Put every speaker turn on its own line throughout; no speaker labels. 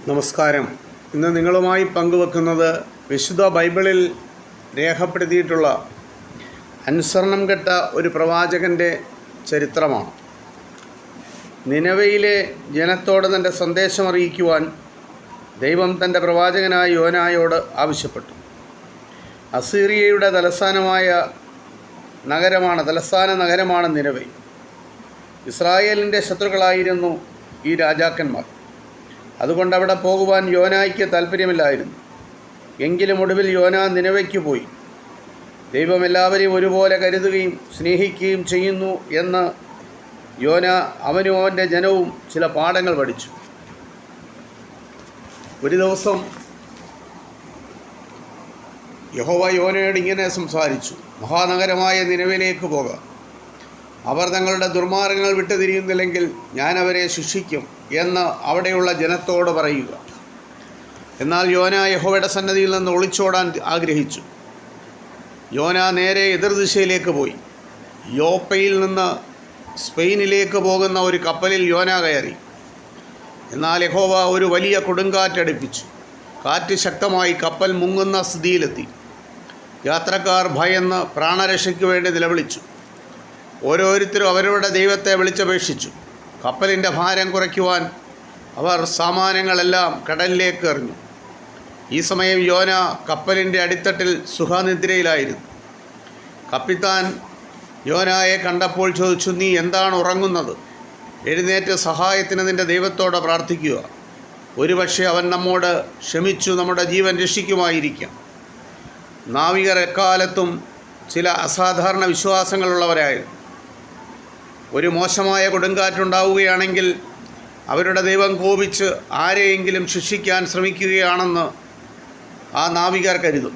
നമസ്കാരം. ഇന്ന് നിങ്ങളുമായി പങ്കുവെക്കുന്നത് വിശുദ്ധ ബൈബിളിൽ രേഖപ്പെടുത്തിയിട്ടുള്ള അനുസരണം കെട്ട ഒരു പ്രവാചകൻ്റെ ചരിത്രമാണ്. നിനവയിലെ ജനത്തോട് തൻ്റെ സന്ദേശം അറിയിക്കുവാൻ ദൈവം തൻ്റെ പ്രവാചകനായ യോനായോട് ആവശ്യപ്പെട്ടു. അസീറിയയുടെ തലസ്ഥാന നഗരമാണ് നിനവെ. ഇസ്രായേലിൻ്റെ ശത്രുക്കളായിരുന്നു ഈ രാജാക്കന്മാർ. അതുകൊണ്ട് അവിടെ പോകുവാൻ യോനായ്ക്ക് താല്പര്യമില്ലായിരുന്നു. എങ്കിലും ഒടുവിൽ യോന നിനവയ്ക്ക് പോയി. ദൈവം എല്ലാവരെയും ഒരുപോലെ കരുതുകയും സ്നേഹിക്കുകയും ചെയ്യുന്നു എന്ന് യോന അവനും അവൻ്റെ ജനവും ചില പാഠങ്ങൾ പഠിച്ചു. ഒരു ദിവസം യഹോവ യോനയോട് ഇങ്ങനെ സംസാരിച്ചു: മഹാനഗരമായ നിനവയിലേക്ക് പോകാം. അവർ തങ്ങളുടെ ദുർമാർഗ്ഗങ്ങൾ വിട്ടുതിരിയുന്നില്ലെങ്കിൽ ഞാൻ അവരെ ശിക്ഷിക്കും എന്ന് അവിടെയുള്ള ജനത്തോട് പറയുക. എന്നാൽ യോന യഹോവയുടെ സന്നിധിയിൽ നിന്ന് ഒളിച്ചോടാൻ ആഗ്രഹിച്ചു. യോന നേരെ എതിർദിശയിലേക്ക് പോയി. യോപ്പയിൽ നിന്ന് സ്പെയിനിലേക്ക് പോകുന്ന ഒരു കപ്പലിൽ യോന കയറി. എന്നാൽ യഹോവ ഒരു വലിയ കൊടുങ്കാറ്റടിപ്പിച്ചു. കാറ്റ് ശക്തമായി കപ്പൽ മുങ്ങുന്ന സ്ഥിതിയിലെത്തി. യാത്രക്കാർ ഭയന്ന് പ്രാണരക്ഷയ്ക്ക് വേണ്ടി നിലവിളിച്ചു. ഓരോരുത്തരും അവരവരുടെ ദൈവത്തെ വിളിച്ചപേക്ഷിച്ചു. കപ്പലിൻ്റെ ഭാരം കുറയ്ക്കുവാൻ അവർ സാമാനങ്ങളെല്ലാം കടലിലേക്ക് എറിഞ്ഞു. ഈ സമയം യോന കപ്പലിൻ്റെ അടിത്തട്ടിൽ സുഖനിദ്രയിലായിരുന്നു. കപ്പിത്താൻ യോനായെ കണ്ടപ്പോൾ ചോദിച്ചു: നീ എന്താണ് ഉറങ്ങുന്നത്? എഴുന്നേറ്റ് സഹായത്തിന് നിൻ്റെ ദൈവത്തോട് പ്രാർത്ഥിക്കുക. ഒരുപക്ഷെ അവൻ നമ്മോട് ക്ഷമിച്ചു നമ്മുടെ ജീവൻ രക്ഷിക്കുമായിരിക്കാം. നാവികർ എക്കാലത്തും ചില അസാധാരണ വിശ്വാസങ്ങളുള്ളവരായിരുന്നു. ഒരു മോശമായ കൊടുങ്കാറ്റുണ്ടാവുകയാണെങ്കിൽ അവരുടെ ദൈവം കോപിച്ച് ആരെയെങ്കിലും ശിക്ഷിക്കാൻ ശ്രമിക്കുകയാണെന്ന് ആ നാവികർ കരുതും.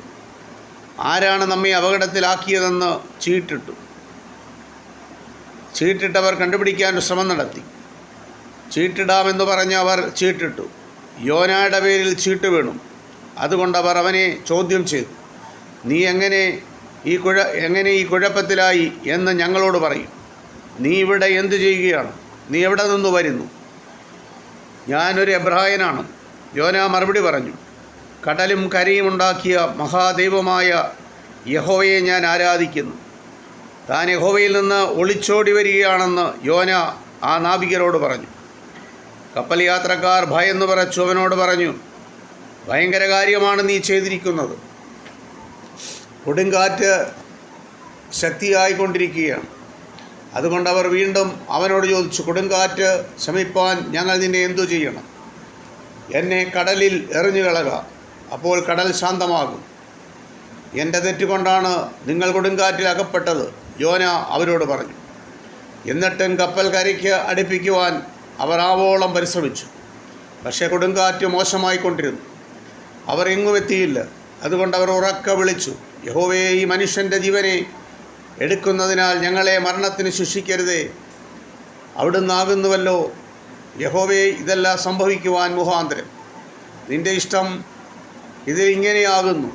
ആരാണ് നമ്മെ അപകടത്തിലാക്കിയതെന്ന് ചീട്ടിട്ടവർ കണ്ടുപിടിക്കാൻ ശ്രമം നടത്തി. ചീട്ടിടാമെന്ന് പറഞ്ഞ് അവർ ചീട്ടിട്ടു. യോനയുടെ പേരിൽ ചീട്ട് വീണു. അതുകൊണ്ട് അവർ അവനെ ചോദ്യം ചെയ്തു: നീ എങ്ങനെ ഈ കുഴപ്പത്തിലായി എന്ന് ഞങ്ങളോട് പറയും. നീ ഇവിടെ എന്തു ചെയ്യുകയാണ്? നീ എവിടെ നിന്ന് വരുന്നു? ഞാനൊരു എബ്രായനാണ്. യോന മറുപടി പറഞ്ഞു: കടലും കരയും ഉണ്ടാക്കിയ മഹാദൈവമായ യഹോവയെ ഞാൻ ആരാധിക്കുന്നു. താൻ യഹോവയിൽ നിന്ന് ഒളിച്ചോടി വരികയാണെന്ന് യോന ആ നാവികരോട് പറഞ്ഞു. കപ്പൽ യാത്രക്കാർ ഭയന്ന് പറച്ചു അവനോട് പറഞ്ഞു: ഭയങ്കര കാര്യമാണ് നീ ചെയ്തിരിക്കുന്നത്. കൊടുങ്കാറ്റ് ശക്തിയായിക്കൊണ്ടിരിക്കുകയാണ്. അതുകൊണ്ട് അവർ വീണ്ടും അവനോട് ചോദിച്ചു: കൊടുങ്കാറ്റ് ശമിപ്പാൻ ഞങ്ങൾ നിന്നെ എന്തു ചെയ്യണം? എന്നെ കടലിൽ എറിഞ്ഞു കളക, അപ്പോൾ കടൽ ശാന്തമാകും. എൻ്റെ തെറ്റുകൊണ്ടാണ് നിങ്ങൾ കൊടുങ്കാറ്റിൽ അകപ്പെട്ടത്, യോന അവരോട് പറഞ്ഞു. എന്നിട്ടും കപ്പൽ കരയ്ക്ക് അടുപ്പിക്കുവാൻ അവർ ആവോളം പരിശ്രമിച്ചു. പക്ഷേ കൊടുങ്കാറ്റ് മോശമായിക്കൊണ്ടിരുന്നു. അവർ എങ്ങും എത്തിയില്ല. അതുകൊണ്ട് അവർ ഉറക്കെ വിളിച്ചു: യഹോവേ, ഈ മനുഷ്യൻ്റെ ജീവനെ എടുക്കുന്നതിനാൽ ഞങ്ങളെ മരണത്തിന് ശിക്ഷിക്കരുതേ. അവിടുന്നാകുന്നുവല്ലോ യഹോവേ ഇതെല്ലാം സംഭവിക്കുവാൻ മുഖാന്തരം. നിൻ്റെ ഇഷ്ടം ഇതിൽ ഇങ്ങനെയാകുന്നു.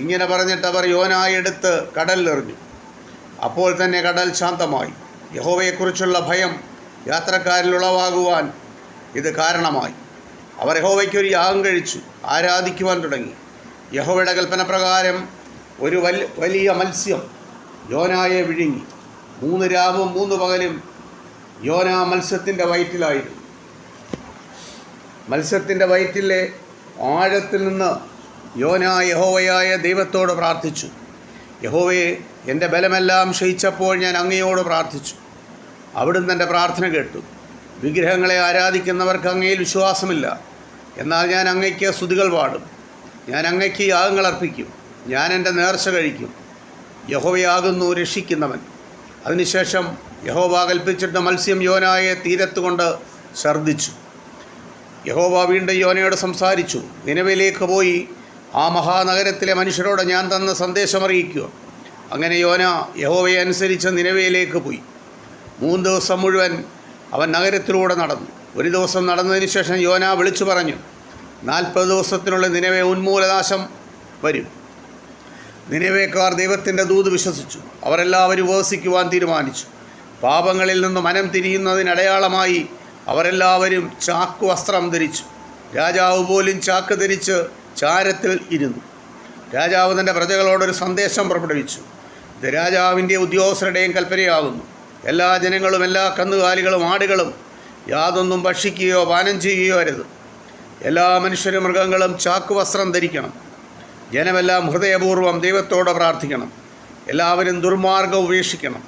ഇങ്ങനെ പറഞ്ഞിട്ട് അവർ യോനായെ എടുത്ത് കടലിലെറിഞ്ഞു. അപ്പോൾ തന്നെ കടൽ ശാന്തമായി. യഹോവയെക്കുറിച്ചുള്ള ഭയം യാത്രക്കാരിൽ ഉളവാകുവാൻ ഇത് കാരണമായി. അവർ യഹോവയ്ക്കൊരു യാഗം കഴിച്ചു ആരാധിക്കുവാൻ തുടങ്ങി. യഹോവയുടെ കൽപ്പന പ്രകാരം ഒരു വലിയ മത്സ്യം യോനായെ വിഴുങ്ങി. 3 രാവും 3 പകലും യോന മത്സ്യത്തിൻ്റെ വയറ്റിലായിരുന്നു. മത്സ്യത്തിൻ്റെ വയറ്റിലെ ആഴത്തിൽ നിന്ന് യോന യഹോവയായ ദൈവത്തോട് പ്രാർത്ഥിച്ചു: യഹോവയെ, എൻ്റെ ബലമെല്ലാം ക്ഷയിച്ചപ്പോൾ ഞാൻ അങ്ങയോട് പ്രാർത്ഥിച്ചു. അവിടുന്ന് എൻ്റെ പ്രാർത്ഥന കേട്ടു. വിഗ്രഹങ്ങളെ ആരാധിക്കുന്നവർക്ക് അങ്ങയിൽ വിശ്വാസമില്ല. എന്നാൽ ഞാൻ അങ്ങയ്ക്ക് സ്തുതികൾ പാടും. ഞാൻ അങ്ങയ്ക്ക് യാഗങ്ങൾ അർപ്പിക്കും. ഞാൻ എൻ്റെ നേർച്ച കഴിക്കും. യഹോവയാകുന്നു രക്ഷിക്കുന്നവൻ. അതിനുശേഷം യഹോവ കൽപ്പിച്ചിട്ട് മത്സ്യം യോനായെ തീരത്തുകൊണ്ട് ഛർദ്ദിച്ചു. യഹോവ വീണ്ടും യോനയോട് സംസാരിച്ചു: നിനവയിലേക്ക് പോയി ആ മഹാനഗരത്തിലെ മനുഷ്യരോട് ഞാൻ തന്ന സന്ദേശം അറിയിക്കുക. അങ്ങനെ യോന യഹോവയെ അനുസരിച്ച് നിനവയിലേക്ക് പോയി. 3 ദിവസം മുഴുവൻ അവൻ നഗരത്തിലൂടെ നടന്നു. ഒരു ദിവസം നടന്നതിന് ശേഷം യോന വിളിച്ചു പറഞ്ഞു: 40 ദിവസത്തിനുള്ളിൽ നിനവെ ഉന്മൂലനാശം വരും. നിനവേക്കാർ ദൈവത്തിൻ്റെ ദൂത് വിശ്വസിച്ചു. അവരെല്ലാവരും ഉപവസിക്കുവാൻ തീരുമാനിച്ചു. പാപങ്ങളിൽ നിന്ന് മനം തിരിയുന്നതിനടയാളമായി അവരെല്ലാവരും ചാക്കുവസ്ത്രം ധരിച്ചു. രാജാവ് പോലും ചാക്ക് ധരിച്ച് ചാരത്തിൽ ഇരുന്നു. രാജാവ് തൻ്റെ പ്രജകളോടൊരു സന്ദേശം പുറപ്പെടുവിച്ചു. ഇത് രാജാവിൻ്റെ ഉദ്യോഗസ്ഥരുടെയും കൽപ്പനയാകുന്നു. എല്ലാ ജനങ്ങളും, എല്ലാ കന്നുകാലികളും, ആടുകളും യാതൊന്നും ഭക്ഷിക്കുകയോ പാനം ചെയ്യുകയോ അരുത്. എല്ലാ മനുഷ്യരും മൃഗങ്ങളും ചാക്കുവസ്ത്രം ധരിക്കണം. ജനമെല്ലാം ഹൃദയപൂർവ്വം ദൈവത്തോട് പ്രാർത്ഥിക്കണം. എല്ലാവരും ദുർമാർഗം ഉപേക്ഷിക്കണം.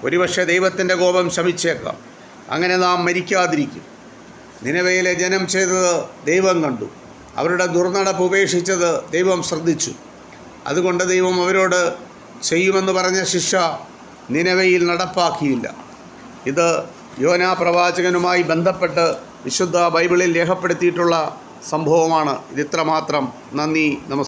ഒരുപക്ഷെ ദൈവത്തിൻ്റെ കോപം ശമിച്ചേക്കാം. അങ്ങനെ നാം മരിക്കാതിരിക്കും. നിനവയിലെ ജനം ചെയ്തത് ദൈവം കണ്ടു. അവരുടെ ദുർനടപ്പ് ഉപേക്ഷിച്ചത് ദൈവം ശ്രദ്ധിച്ചു. അതുകൊണ്ട് ദൈവം അവരോട് ചെയ്യുമെന്ന് പറഞ്ഞ ശിക്ഷ നിനവയിൽ നടപ്പാക്കിയില്ല. ഇത് യോനാ പ്രവാചകനുമായി ബന്ധപ്പെട്ട് വിശുദ്ധ ബൈബിളിൽ രേഖപ്പെടുത്തിയിട്ടുള്ള സംഭവമാണ്. ഇതിത്രമാത്രം. നന്ദി, നമസ്കാരം.